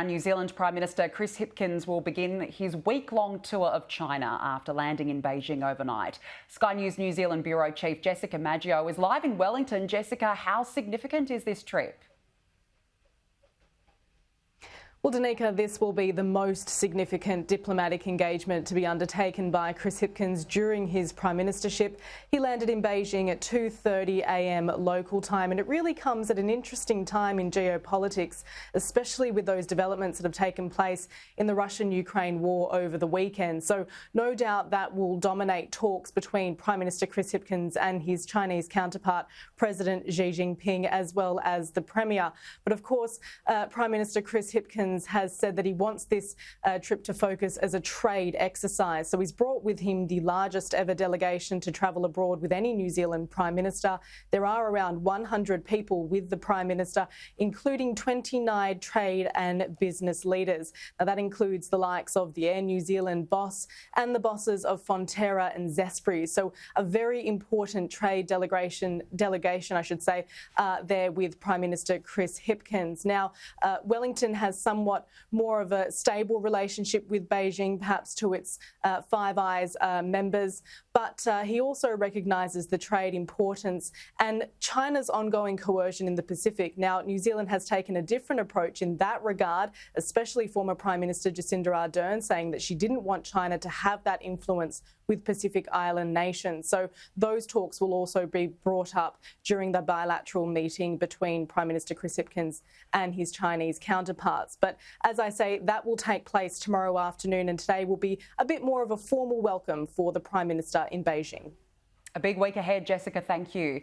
New Zealand Prime Minister Chris Hipkins will begin his week-long tour of China after landing in Beijing overnight. Sky News New Zealand Bureau Chief Jessica Maggio is live in Wellington. Jessica, how significant is this trip? Well, Danica, this will be the most significant diplomatic engagement to be undertaken by Chris Hipkins during his prime ministership. He landed in Beijing at 2:30 a.m. local time, and it really comes at an interesting time in geopolitics, especially with those developments that have taken place in the Russian-Ukraine war over the weekend. So no doubt that will dominate talks between Prime Minister Chris Hipkins and his Chinese counterpart, President Xi Jinping, as well as the Premier. But of course, Prime Minister Chris Hipkins has said that he wants this trip to focus as a trade exercise. So he's brought with him the largest ever delegation to travel abroad with any New Zealand Prime Minister. There are around 100 people with the Prime Minister, including 29 trade and business leaders. Now, that includes the likes of the Air New Zealand boss and the bosses of Fonterra and Zespri. So a very important trade delegation, there with Prime Minister Chris Hipkins. Now, Wellington has somewhat more of a stable relationship with Beijing, perhaps to its Five Eyes members, but he also recognises the trade importance and China's ongoing coercion in the Pacific. Now, New Zealand has taken a different approach in that regard, especially former Prime Minister Jacinda Ardern saying that she didn't want China to have that influence with Pacific Island nations. So those talks will also be brought up during the bilateral meeting between Prime Minister Chris Hipkins and his Chinese counterparts. But as I say, that will take place tomorrow afternoon, and today will be a bit more of a formal welcome for the Prime Minister in Beijing. A big week ahead, Jessica. Thank you.